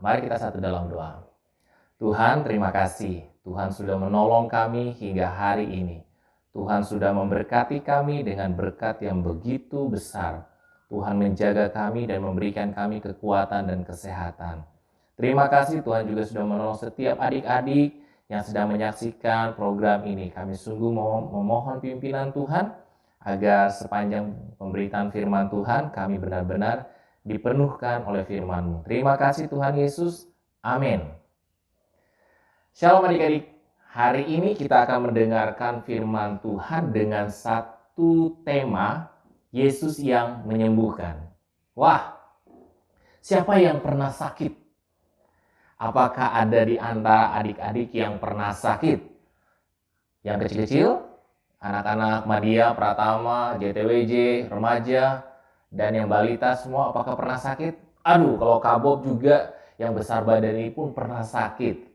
Mari kita satu dalam doa. Tuhan, terima kasih. Tuhan sudah menolong kami hingga hari ini. Tuhan sudah memberkati kami dengan berkat yang begitu besar. Tuhan menjaga kami dan memberikan kami kekuatan dan kesehatan. Terima kasih Tuhan juga sudah menolong setiap adik-adik yang sedang menyaksikan program ini. Kami sungguh memohon pimpinan Tuhan agar sepanjang pemberitaan firman Tuhan kami benar-benar dipenuhkan oleh firman-Mu. Terima kasih Tuhan Yesus. Amin. Shalom adik-adik. Hari ini kita akan mendengarkan firman Tuhan dengan satu tema, Yesus yang menyembuhkan. Wah, siapa yang pernah sakit? Apakah ada di antara adik-adik yang pernah sakit? Yang kecil-kecil, anak-anak Madya, Pratama, JTWJ, remaja, dan yang balita semua apakah pernah sakit? Aduh, kalau Kabob juga yang besar badan ini pun pernah sakit.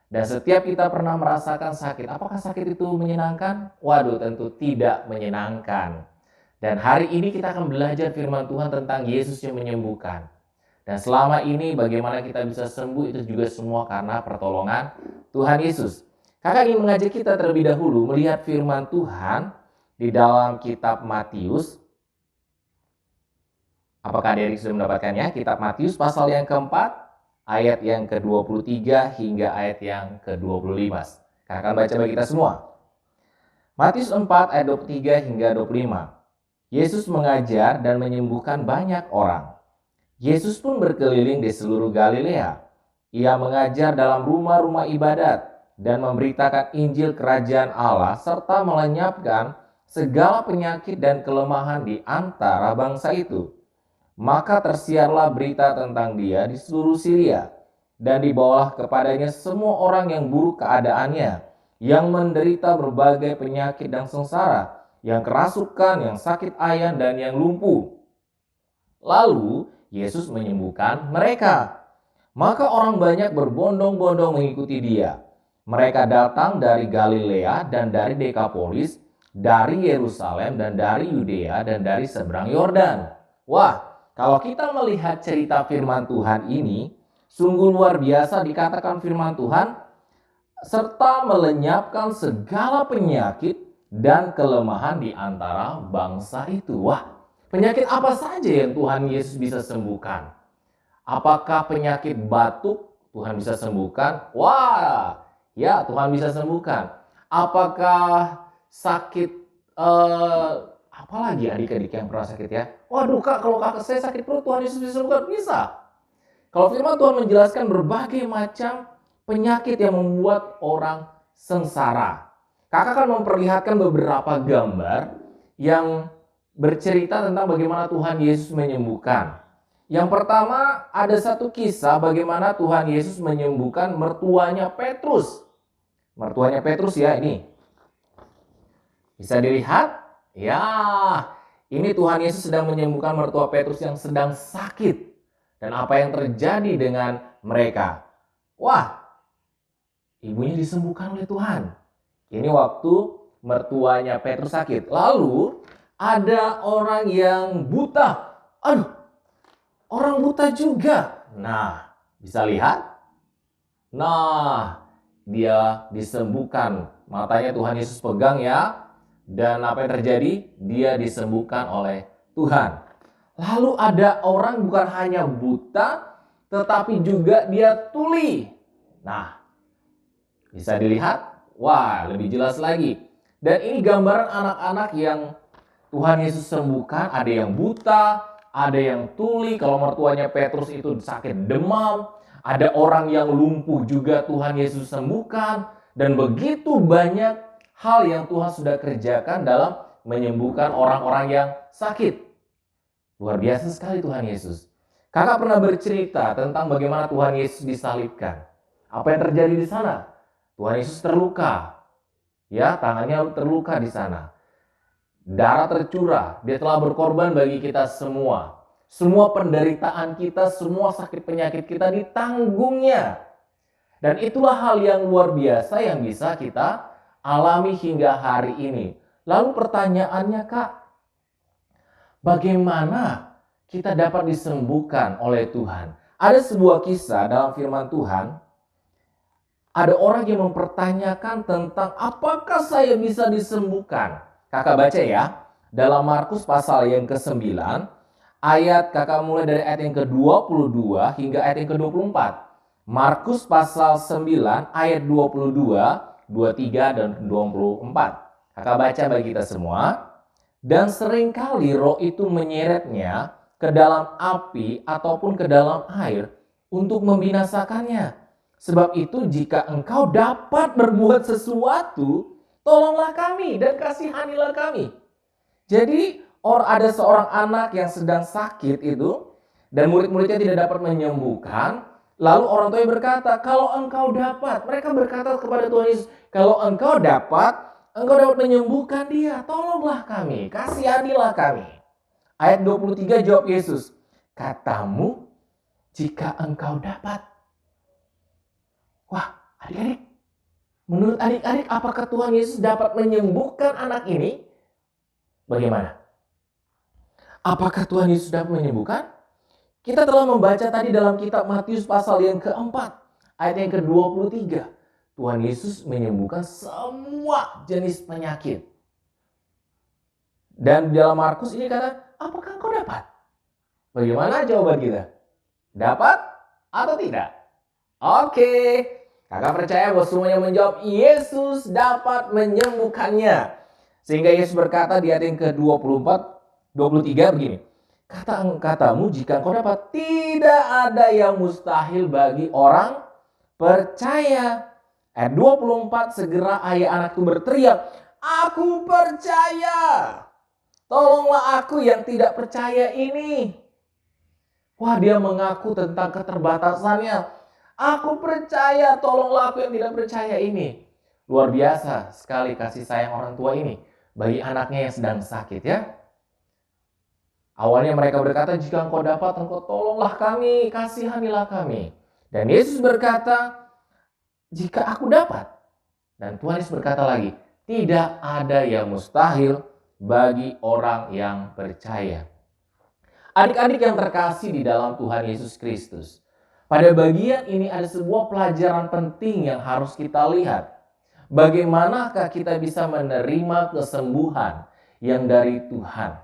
Dan setiap kita pernah merasakan sakit. Apakah sakit itu menyenangkan? Waduh, tentu tidak menyenangkan. Dan hari ini kita akan belajar firman Tuhan tentang Yesus yang menyembuhkan. Dan selama ini bagaimana kita bisa sembuh itu juga semua karena pertolongan Tuhan Yesus. Kakak ingin mengajak kita terlebih dahulu melihat firman Tuhan di dalam kitab Matius. Apakah adik-adik sudah mendapatkannya? Kitab Matius pasal yang keempat, ayat yang ke-23 hingga ayat yang ke-25. Kakak akan baca bagi kita semua. Matius 4 ayat 23 hingga 25. Yesus mengajar dan menyembuhkan banyak orang. Yesus pun berkeliling di seluruh Galilea. Ia mengajar dalam rumah-rumah ibadat dan memberitakan Injil Kerajaan Allah serta melenyapkan segala penyakit dan kelemahan di antara bangsa itu. Maka tersiarlah berita tentang dia di seluruh Syria, dan dibawalah kepadanya semua orang yang buruk keadaannya, yang menderita berbagai penyakit dan sengsara, yang kerasukan, yang sakit ayan, dan yang lumpuh. Lalu Yesus menyembuhkan mereka. Maka orang banyak berbondong-bondong mengikuti dia. Mereka datang dari Galilea dan dari Dekapolis, dari Yerusalem dan dari Yudea dan dari seberang Yordan. Wah, kalau kita melihat cerita firman Tuhan ini, sungguh luar biasa dikatakan firman Tuhan, serta melenyapkan segala penyakit dan kelemahan di antara bangsa itu. Wah, penyakit apa saja yang Tuhan Yesus bisa sembuhkan? Apakah penyakit batuk Tuhan bisa sembuhkan? Wah, ya Tuhan bisa sembuhkan. Apakah sakit apalagi adik-adik yang pernah sakit ya? Waduh kak, kalau kakak saya sakit perut Tuhan Yesus bisa sembuhkan? Bisa. Kalau firman Tuhan menjelaskan berbagai macam penyakit yang membuat orang sengsara. Kakak akan memperlihatkan beberapa gambar yang bercerita tentang bagaimana Tuhan Yesus menyembuhkan. Yang pertama ada satu kisah bagaimana Tuhan Yesus menyembuhkan mertuanya Petrus. Mertuanya Petrus ya ini. Bisa dilihat? Ya, ini Tuhan Yesus sedang menyembuhkan mertua Petrus yang sedang sakit. Dan apa yang terjadi dengan mereka? Wah, ibunya disembuhkan oleh Tuhan. Ini waktu mertuanya Petrus sakit. Lalu ada orang yang buta. Aduh, orang buta juga. Nah, bisa lihat? Nah, dia disembuhkan. Matanya Tuhan Yesus pegang ya. Dan apa yang terjadi? Dia disembuhkan oleh Tuhan. Lalu ada orang bukan hanya buta, tetapi juga dia tuli. Nah, bisa dilihat? Wah, lebih jelas lagi. Dan ini gambaran anak-anak yang Tuhan Yesus sembuhkan. Ada yang buta, ada yang tuli. Kalau mertuanya Petrus itu sakit demam. Ada orang yang lumpuh juga Tuhan Yesus sembuhkan. Dan begitu banyak hal yang Tuhan sudah kerjakan dalam menyembuhkan orang-orang yang sakit. Luar biasa sekali Tuhan Yesus. Kakak pernah bercerita tentang bagaimana Tuhan Yesus disalibkan. Apa yang terjadi di sana? Tuhan Yesus terluka. Ya, tangannya terluka di sana. Darah tercurah. Dia telah berkorban bagi kita semua. Semua penderitaan kita, semua sakit penyakit kita ditanggungnya. Dan itulah hal yang luar biasa yang bisa kita alami hingga hari ini. Lalu pertanyaannya kak, bagaimana kita dapat disembuhkan oleh Tuhan? Ada sebuah kisah dalam firman Tuhan, ada orang yang mempertanyakan tentang apakah saya bisa disembuhkan. Kakak baca ya, dalam Markus pasal yang ke-9, kakak mulai dari ayat yang ke-22 hingga ayat yang ke-24. Markus pasal 9 ayat 22, 23, dan 24. Kakak baca bagi kita semua. Dan seringkali roh itu menyeretnya ke dalam api ataupun ke dalam air untuk membinasakannya. Sebab itu jika engkau dapat berbuat sesuatu, tolonglah kami dan kasihanilah kami. Jadi ada seorang anak yang sedang sakit itu, dan murid-muridnya tidak dapat menyembuhkan. Lalu orang tuanya berkata, kalau engkau dapat, mereka berkata kepada Tuhan Yesus, kalau engkau dapat menyembuhkan dia, tolonglah kami, kasihanilah kami. Ayat 23 jawab Yesus, katamu jika engkau dapat. Wah, adik-adik, menurut adik-adik apakah Tuhan Yesus dapat menyembuhkan anak ini? Bagaimana? Apakah Tuhan Yesus dapat menyembuhkan? Kita telah membaca tadi dalam kitab Matius pasal yang keempat, ayat yang ke-23. Tuhan Yesus menyembuhkan semua jenis penyakit. Dan dalam Markus ini kata, apakah engkau dapat? Bagaimana jawaban kita? Dapat atau tidak? Oke. Kakak percaya bahwa semuanya menjawab Yesus dapat menyembuhkannya. Sehingga Yesus berkata di ayat yang ke-24, 23 begini. Katamu jika engkau dapat, tidak ada yang mustahil bagi orang percaya. Ayat 24, segera ayah anak itu berteriak, aku percaya. Tolonglah aku yang tidak percaya ini. Wah, dia mengaku tentang keterbatasannya. Aku percaya, tolonglah aku yang tidak percaya ini. Luar biasa sekali kasih sayang orang tua ini bagi anaknya yang sedang sakit ya. Awalnya mereka berkata, jika engkau dapat, engkau tolonglah kami, kasihanilah kami. Dan Yesus berkata, jika aku dapat. Dan Tuhan Yesus berkata lagi, tidak ada yang mustahil bagi orang yang percaya. Adik-adik yang terkasih di dalam Tuhan Yesus Kristus, pada bagian ini ada sebuah pelajaran penting yang harus kita lihat. Bagaimanakah kita bisa menerima kesembuhan yang dari Tuhan?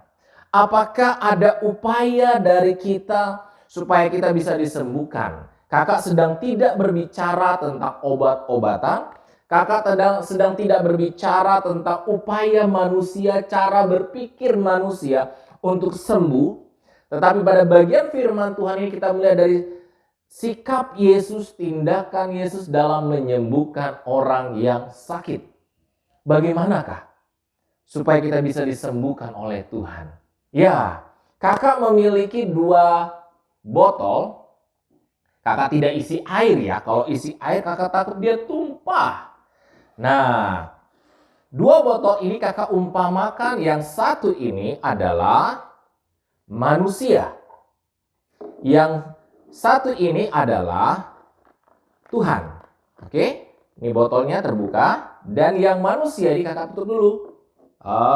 Apakah ada upaya dari kita supaya kita bisa disembuhkan? Kakak sedang tidak berbicara tentang obat-obatan. Kakak sedang tidak berbicara tentang upaya manusia, cara berpikir manusia untuk sembuh. Tetapi pada bagian firman Tuhan ini kita melihat dari sikap Yesus, tindakan Yesus dalam menyembuhkan orang yang sakit. Bagaimanakah supaya kita bisa disembuhkan oleh Tuhan? Ya, kakak memiliki 2 botol. Kakak tidak isi air ya. Kalau isi air kakak takut dia tumpah. Nah, 2 botol ini kakak umpamakan, yang satu ini adalah manusia. Yang satu ini adalah Tuhan. Oke, ini botolnya terbuka. Dan yang manusia ini kakak tutup dulu.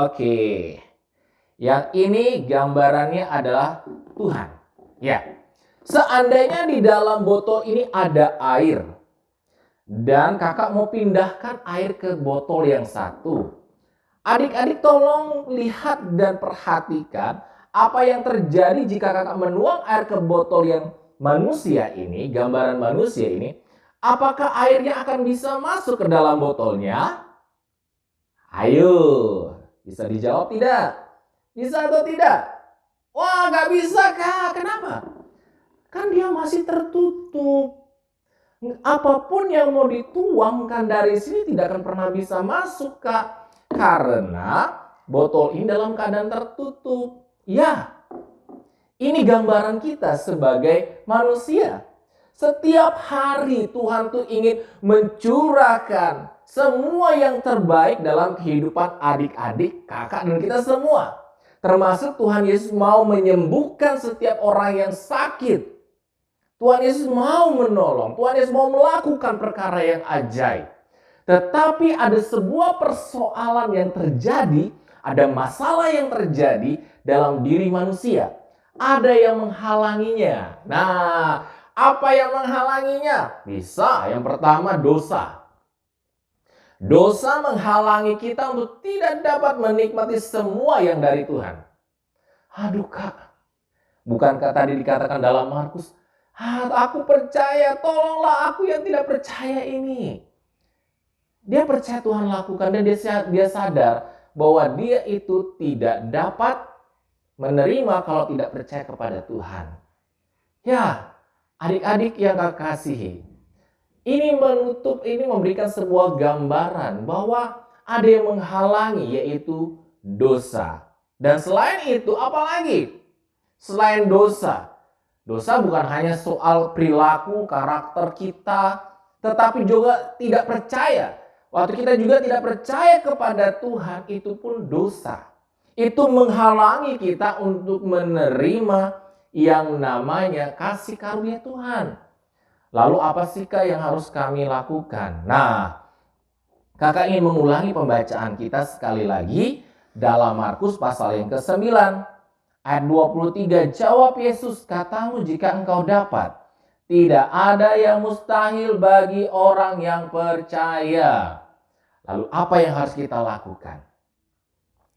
Oke. Yang ini gambarannya adalah Tuhan. Ya. Seandainya di dalam botol ini ada air, dan kakak mau pindahkan air ke botol yang satu. Adik-adik tolong lihat dan perhatikan apa yang terjadi jika kakak menuang air ke botol yang manusia ini, gambaran manusia ini. Apakah airnya akan bisa masuk ke dalam botolnya? Ayo, bisa dijawab tidak? Bisa atau tidak? Wah, nggak bisa kak. Kenapa? Kan dia masih tertutup. Apapun yang mau dituangkan dari sini tidak akan pernah bisa masuk kak. Karena botol ini dalam keadaan tertutup. Ya, ini gambaran kita sebagai manusia. Setiap hari Tuhan tuh ingin mencurahkan semua yang terbaik dalam kehidupan adik-adik, kakak, dan kita semua. Termasuk Tuhan Yesus mau menyembuhkan setiap orang yang sakit. Tuhan Yesus mau menolong, Tuhan Yesus mau melakukan perkara yang ajaib. Tetapi ada sebuah persoalan yang terjadi, ada masalah yang terjadi dalam diri manusia. Ada yang menghalanginya. Nah, Apa yang menghalanginya? Bisa. Yang pertama, dosa. Dosa menghalangi kita untuk tidak dapat menikmati semua yang dari Tuhan. Aduh Kak, bukankah tadi dikatakan dalam Markus, aku percaya, tolonglah aku yang tidak percaya ini. Dia percaya Tuhan lakukan dan dia sadar bahwa dia itu tidak dapat menerima kalau tidak percaya kepada Tuhan. Ya, adik-adik yang Kak kasihi, ini memberikan sebuah gambaran bahwa ada yang menghalangi, yaitu dosa. Dan selain itu, apalagi? Selain dosa. Dosa bukan hanya soal perilaku, karakter kita, tetapi juga tidak percaya. Waktu kita juga tidak percaya kepada Tuhan, itu pun dosa. Itu menghalangi kita untuk menerima yang namanya kasih karunia Tuhan. Lalu apa sih Kak yang harus kami lakukan? Nah, Kakak ingin mengulangi pembacaan kita sekali lagi dalam Markus pasal yang ke-9. Ayat 23, jawab Yesus, katamu jika engkau dapat. Tidak ada yang mustahil bagi orang yang percaya. Lalu apa yang harus kita lakukan?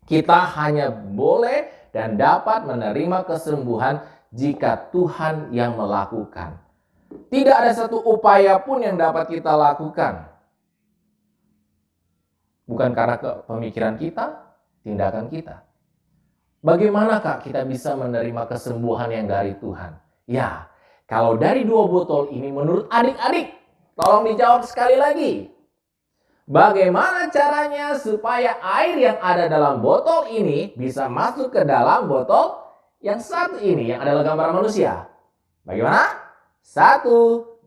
Kita hanya boleh dan dapat menerima kesembuhan jika Tuhan yang melakukan. Tidak ada satu upaya pun yang dapat kita lakukan. Bukan karena pemikiran kita, tindakan kita. Bagaimana Kak kita bisa menerima kesembuhan yang dari Tuhan? Ya, kalau dari 2 botol ini menurut adik-adik, tolong dijawab sekali lagi. Bagaimana caranya supaya air yang ada dalam botol ini bisa masuk ke dalam botol yang satu ini, yang adalah gambar manusia? Bagaimana? 1,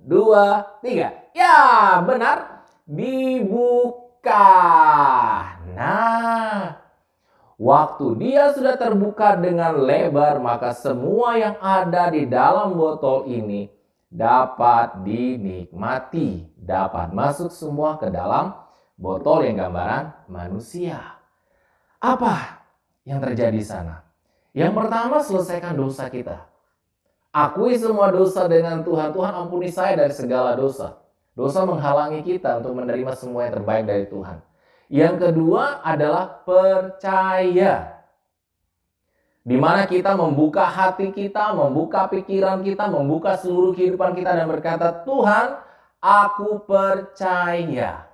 2, 3. Ya, benar. Dibuka. Nah, waktu dia sudah terbuka dengan lebar, maka semua yang ada di dalam botol ini dapat dinikmati. Dapat masuk semua ke dalam botol yang gambaran manusia. Apa yang terjadi di sana? Yang pertama, selesaikan dosa kita. Akui semua dosa dengan Tuhan. Tuhan, ampuni saya dari segala dosa. Dosa menghalangi kita untuk menerima semua yang terbaik dari Tuhan. Yang kedua adalah percaya. Di mana kita membuka hati kita, membuka pikiran kita, membuka seluruh kehidupan kita dan berkata, Tuhan, aku percaya.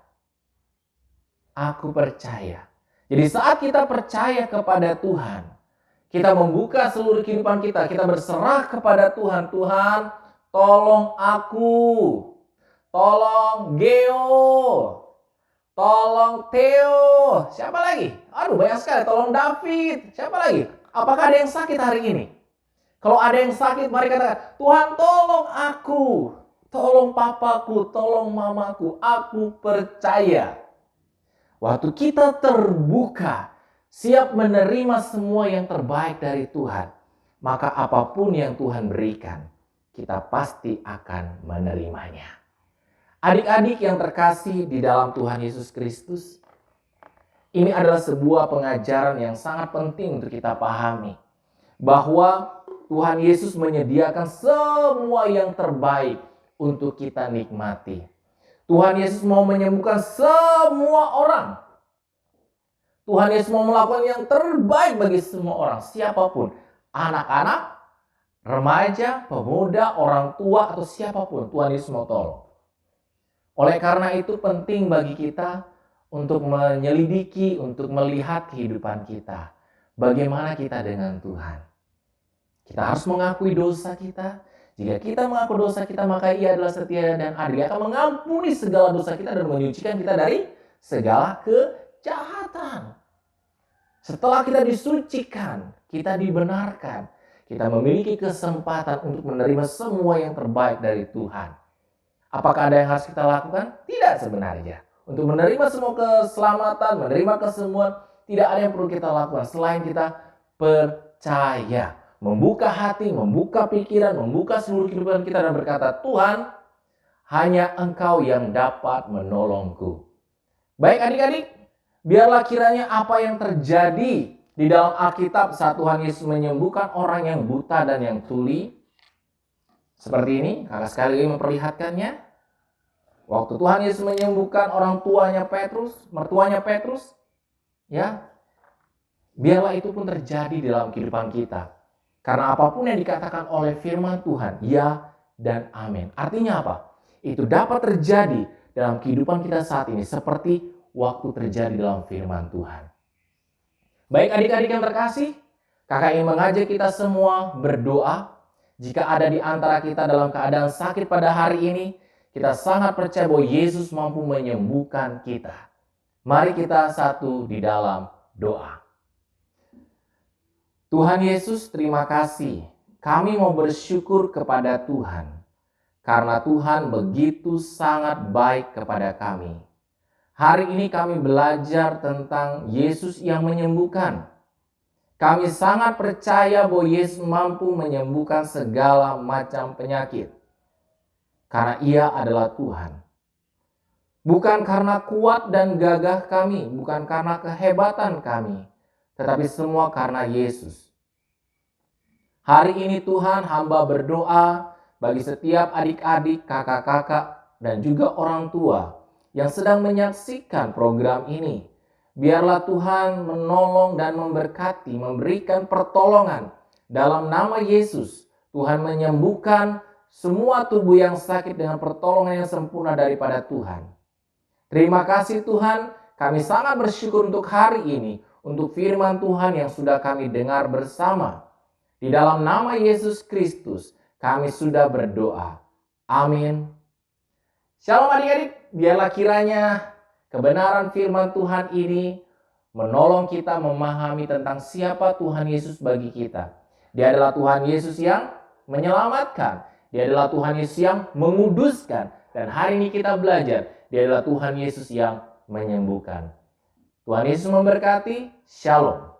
Aku percaya. Jadi saat kita percaya kepada Tuhan, kita membuka seluruh kehidupan kita. Kita berserah kepada Tuhan. Tuhan, tolong aku. Tolong Geo. Tolong Theo. Siapa lagi? Aduh, banyak sekali. Tolong David. Siapa lagi? Apakah ada yang sakit hari ini? Kalau ada yang sakit, mari katakan, Tuhan tolong aku. Tolong papaku. Tolong mamaku. Aku percaya. Waktu kita terbuka, siap menerima semua yang terbaik dari Tuhan, maka apapun yang Tuhan berikan, kita pasti akan menerimanya. Adik-adik yang terkasih di dalam Tuhan Yesus Kristus, ini adalah sebuah pengajaran yang sangat penting untuk kita pahami. Bahwa Tuhan Yesus menyediakan semua yang terbaik untuk kita nikmati. Tuhan Yesus mau menyembuhkan semua orang. Tuhan Yesus mau melakukan yang terbaik bagi semua orang, siapapun. Anak-anak, remaja, pemuda, orang tua, atau siapapun. Tuhan Yesus mau tolong. Oleh karena itu penting bagi kita untuk menyelidiki, untuk melihat kehidupan kita. Bagaimana kita dengan Tuhan. Kita harus mengakui dosa kita. Jika kita mengaku dosa kita, maka Ia adalah setia dan adil. Dia akan mengampuni segala dosa kita dan menyucikan kita dari segala kejahatan. Setelah kita disucikan, kita dibenarkan, kita memiliki kesempatan untuk menerima semua yang terbaik dari Tuhan. Apakah ada yang harus kita lakukan? Tidak sebenarnya. Untuk menerima semua keselamatan, menerima kesembuhan, tidak ada yang perlu kita lakukan selain kita percaya. Membuka hati, membuka pikiran, membuka seluruh kehidupan kita dan berkata, Tuhan, hanya Engkau yang dapat menolongku. Baik adik-adik, biarlah kiranya apa yang terjadi di dalam Alkitab saat Tuhan Yesus menyembuhkan orang yang buta dan yang tuli, Seperti ini, kakak sekali lagi memperlihatkannya. Waktu Tuhan Yesus menyembuhkan orang tuanya Petrus, mertuanya Petrus, ya, biarlah itu pun terjadi dalam kehidupan kita. Karena apapun yang dikatakan oleh firman Tuhan, ya dan amin. Artinya apa? Itu dapat terjadi dalam kehidupan kita saat ini seperti waktu terjadi dalam firman Tuhan. Baik adik-adik yang terkasih, kakak ingin mengajak kita semua berdoa. Jika ada di antara kita dalam keadaan sakit pada hari ini, kita sangat percaya bahwa Yesus mampu menyembuhkan kita. Mari kita satu di dalam doa. Tuhan Yesus, terima kasih. Kami mau bersyukur kepada Tuhan. Karena Tuhan begitu sangat baik kepada kami. Hari ini kami belajar tentang Yesus yang menyembuhkan. Kami sangat percaya bahwa Yesus mampu menyembuhkan segala macam penyakit. Karena Ia adalah Tuhan. Bukan karena kuat dan gagah kami, bukan karena kehebatan kami, tetapi semua karena Yesus. Hari ini Tuhan, hamba berdoa bagi setiap adik-adik, kakak-kakak, dan juga orang tua yang sedang menyaksikan program ini. Biarlah Tuhan menolong dan memberkati, memberikan pertolongan. Dalam nama Yesus, Tuhan menyembuhkan semua tubuh yang sakit dengan pertolongan yang sempurna daripada Tuhan. Terima kasih Tuhan, kami sangat bersyukur untuk hari ini, untuk firman Tuhan yang sudah kami dengar bersama. Di dalam nama Yesus Kristus, kami sudah berdoa. Amin. Shalom adik-adik, biarlah kiranya kebenaran firman Tuhan ini menolong kita memahami tentang siapa Tuhan Yesus bagi kita. Dia adalah Tuhan Yesus yang menyelamatkan. Dia adalah Tuhan Yesus yang menguduskan. Dan hari ini kita belajar, Dia adalah Tuhan Yesus yang menyembuhkan. Tuhan Yesus memberkati. Shalom.